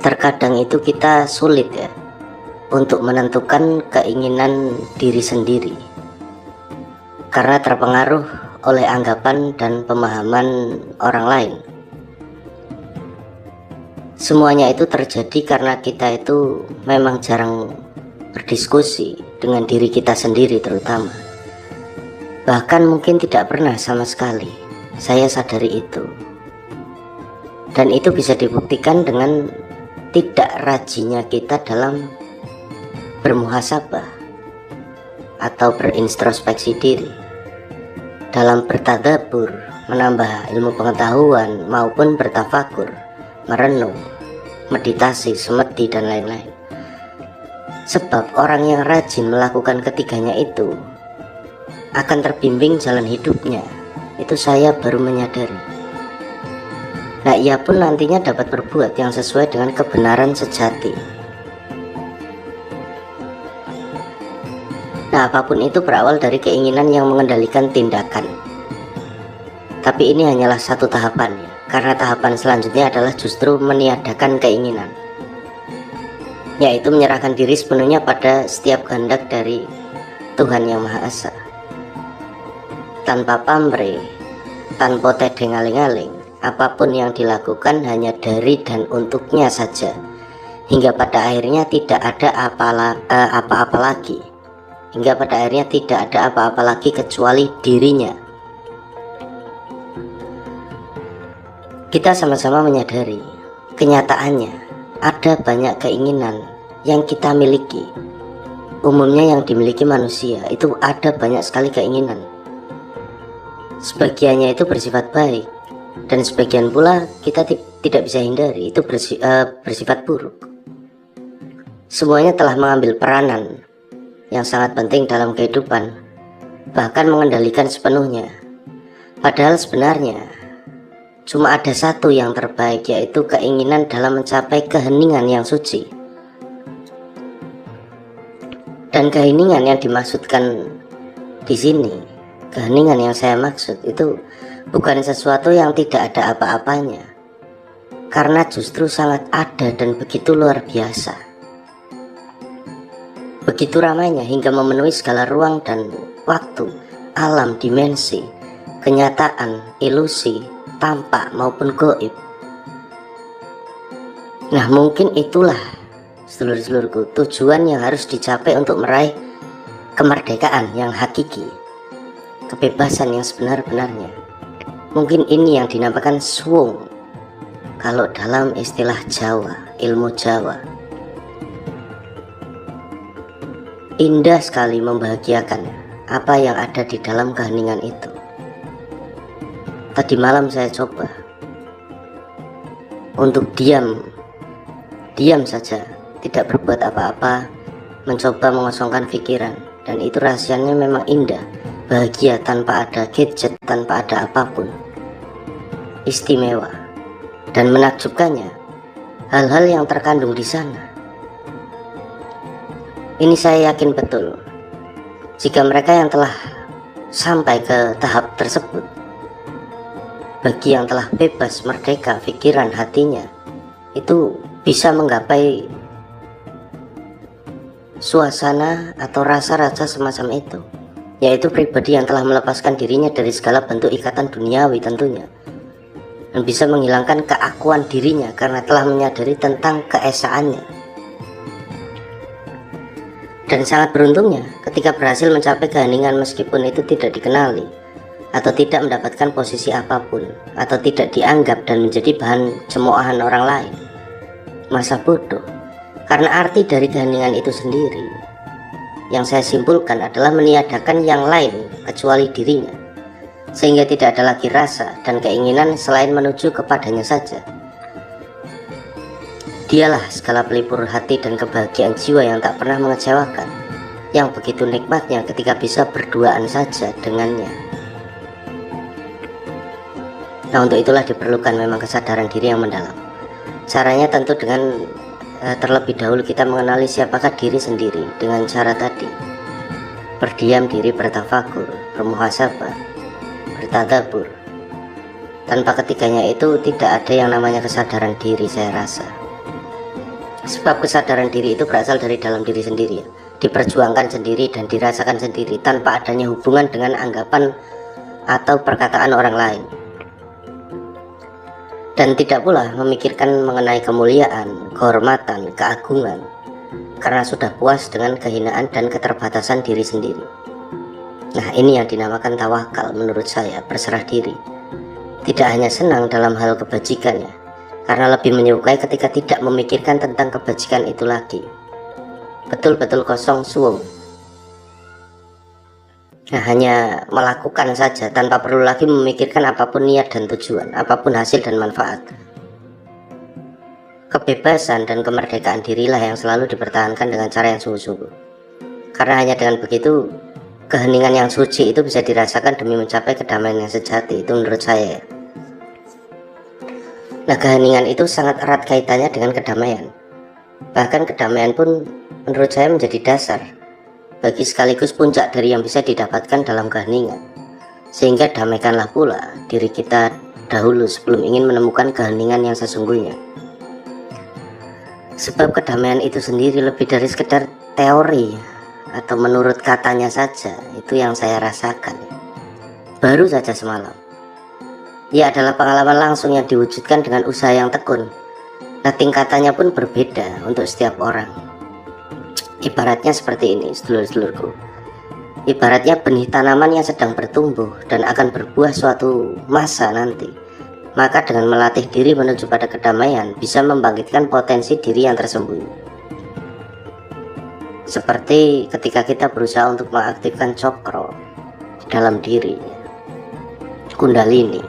Terkadang itu kita sulit ya untuk menentukan keinginan diri sendiri karena terpengaruh oleh anggapan dan pemahaman orang lain. Semuanya itu terjadi karena kita itu memang jarang berdiskusi dengan diri kita sendiri terutama. Bahkan mungkin tidak pernah sama sekali. Saya sadari itu. Dan itu bisa dibuktikan dengan tidak rajinnya kita dalam bermuhasabah atau berintrospeksi diri, dalam bertadabbur, menambah ilmu pengetahuan maupun bertafakur, merenung, meditasi, semedi dan lain-lain. Sebab orang yang rajin melakukan ketiganya itu akan terbimbing jalan hidupnya. Itu saya baru menyadari. Nah, ia pun nantinya dapat berbuat yang sesuai dengan kebenaran sejati. Nah, apapun itu berawal dari keinginan yang mengendalikan tindakan. Tapi ini hanyalah satu tahapan ya, karena tahapan selanjutnya adalah justru meniadakan keinginan, yaitu menyerahkan diri sepenuhnya pada setiap kehendak dari Tuhan Yang Maha Esa, tanpa pamrih, tanpa tedeng-aling-aling. Apapun yang dilakukan hanya dari dan untuknya saja, hingga pada akhirnya tidak ada apa-apa lagi, hingga pada akhirnya tidak ada apa-apa lagi kecuali dirinya. Kita sama-sama menyadari kenyataannya ada banyak keinginan yang kita miliki. Umumnya yang dimiliki manusia itu ada banyak sekali keinginan. Sebagiannya itu bersifat baik, dan sebagian pula kita tidak bisa hindari itu bersifat buruk. Semuanya telah mengambil peranan yang sangat penting dalam kehidupan, bahkan mengendalikan sepenuhnya. Padahal sebenarnya cuma ada satu yang terbaik, yaitu keinginan dalam mencapai keheningan yang suci. Dan keheningan yang dimaksudkan di sini, keheningan yang saya maksud itu bukan sesuatu yang tidak ada apa-apanya, karena justru sangat ada dan begitu luar biasa. Begitu ramainya hingga memenuhi segala ruang dan waktu, alam, dimensi, kenyataan, ilusi, tampak maupun gaib. Nah, mungkin itulah sedulur-sedulurku tujuan yang harus dicapai untuk meraih kemerdekaan yang hakiki, kebebasan yang sebenar-benarnya. Mungkin ini yang dinamakan swung kalau dalam istilah Jawa, ilmu Jawa. Indah sekali, membahagiakan apa yang ada di dalam keheningan itu. Tadi malam saya coba untuk diam saja, tidak berbuat apa-apa, mencoba mengosongkan pikiran, dan itu rahasianya memang indah. Bahagia tanpa ada gadget, tanpa ada apapun. Istimewa. Dan menakjubkannya, hal-hal yang terkandung di sana. Ini saya yakin betul, jika mereka yang telah sampai ke tahap tersebut, bagi yang telah bebas, merdeka, pikiran, hatinya, itu bisa menggapai suasana atau rasa-rasa semacam itu, yaitu pribadi yang telah melepaskan dirinya dari segala bentuk ikatan duniawi tentunya, dan bisa menghilangkan keakuan dirinya karena telah menyadari tentang keesaannya. Dan sangat beruntungnya ketika berhasil mencapai keheningan, meskipun itu tidak dikenali atau tidak mendapatkan posisi apapun, atau tidak dianggap dan menjadi bahan cemoohan orang lain. Masa bodoh, karena arti dari keheningan itu sendiri yang saya simpulkan adalah meniadakan yang lain kecuali dirinya, sehingga tidak ada lagi rasa dan keinginan selain menuju kepadanya saja. Dialah segala pelipur hati dan kebahagiaan jiwa yang tak pernah mengecewakan, yang begitu nikmatnya ketika bisa berduaan saja dengannya. Nah, untuk itulah diperlukan memang kesadaran diri yang mendalam. Caranya tentu dengan terlebih dahulu kita mengenali siapakah diri sendiri dengan cara tadi: berdiam diri, bertafakur, bermuhasabah, bertadabbur. Tanpa ketiganya itu tidak ada yang namanya kesadaran diri, saya rasa. Sebab kesadaran diri itu berasal dari dalam diri sendiri, diperjuangkan sendiri dan dirasakan sendiri tanpa adanya hubungan dengan anggapan atau perkataan orang lain. Dan tidak pula memikirkan mengenai kemuliaan, kehormatan, keagungan, karena sudah puas dengan kehinaan dan keterbatasan diri sendiri. Nah, ini yang dinamakan tawakal menurut saya, berserah diri. Tidak hanya senang dalam hal kebajikannya, karena lebih menyukai ketika tidak memikirkan tentang kebajikan itu lagi. Betul-betul kosong suwung. Nah, hanya melakukan saja tanpa perlu lagi memikirkan apapun niat dan tujuan, apapun hasil dan manfaat. Kebebasan dan kemerdekaan dirilah yang selalu dipertahankan dengan cara yang sungguh-sungguh. Karena hanya dengan begitu, keheningan yang suci itu bisa dirasakan demi mencapai kedamaian yang sejati, itu menurut saya. Nah, keheningan itu sangat erat kaitannya dengan kedamaian. Bahkan kedamaian pun menurut saya menjadi dasar bagi sekaligus puncak dari yang bisa didapatkan dalam keheningan. Sehingga damaikanlah pula diri kita dahulu sebelum ingin menemukan keheningan yang sesungguhnya. Sebab kedamaian itu sendiri lebih dari sekedar teori atau menurut katanya saja, itu yang saya rasakan baru saja semalam. Ia adalah pengalaman langsung yang diwujudkan dengan usaha yang tekun. Nah, tingkatannya pun berbeda untuk setiap orang. Ibaratnya seperti ini, sedulur-sedulurku. Ibaratnya benih tanaman yang sedang bertumbuh dan akan berbuah suatu masa nanti. Maka dengan melatih diri menuju pada kedamaian bisa membangkitkan potensi diri yang tersembunyi. Seperti ketika kita berusaha untuk mengaktifkan cokro dalam diri, kundalini.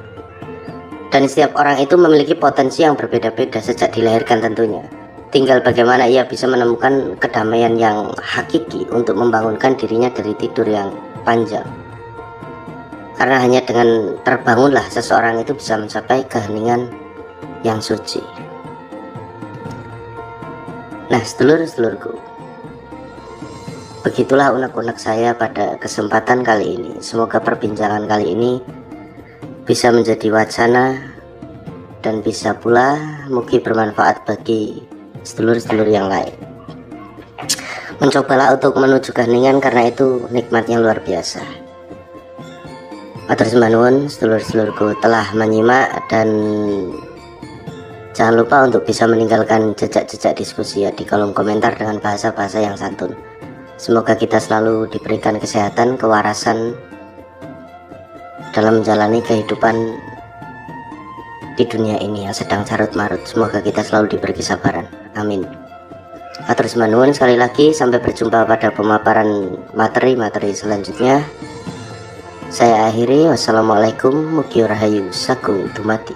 Dan setiap orang itu memiliki potensi yang berbeda-beda sejak dilahirkan tentunya. Tinggal bagaimana ia bisa menemukan kedamaian yang hakiki untuk membangunkan dirinya dari tidur yang panjang. Karena hanya dengan terbangunlah seseorang itu bisa mencapai keheningan yang suci. Nah, sedulur-sedulurku, begitulah unek-unek saya pada kesempatan kali ini. Semoga perbincangan kali ini bisa menjadi wacana dan bisa pula mungkin bermanfaat bagi sedulur-sedulur yang lain. Mencobalah untuk menuju keheningan karena itu nikmatnya luar biasa. Matur sembah nuwun sedulur-sedulurku telah menyimak, dan jangan lupa untuk bisa meninggalkan jejak-jejak diskusi ya di kolom komentar dengan bahasa-bahasa yang santun. Semoga kita selalu diberikan kesehatan, kewarasan dalam menjalani kehidupan di dunia ini yang sedang carut-marut. Semoga kita selalu diberi kesabaran. Amin. Atur sembah nuwun sekali lagi. Sampai berjumpa pada pemaparan materi-materi selanjutnya. Saya akhiri. Wassalamualaikum. Mugi rahayu sagung dumadi.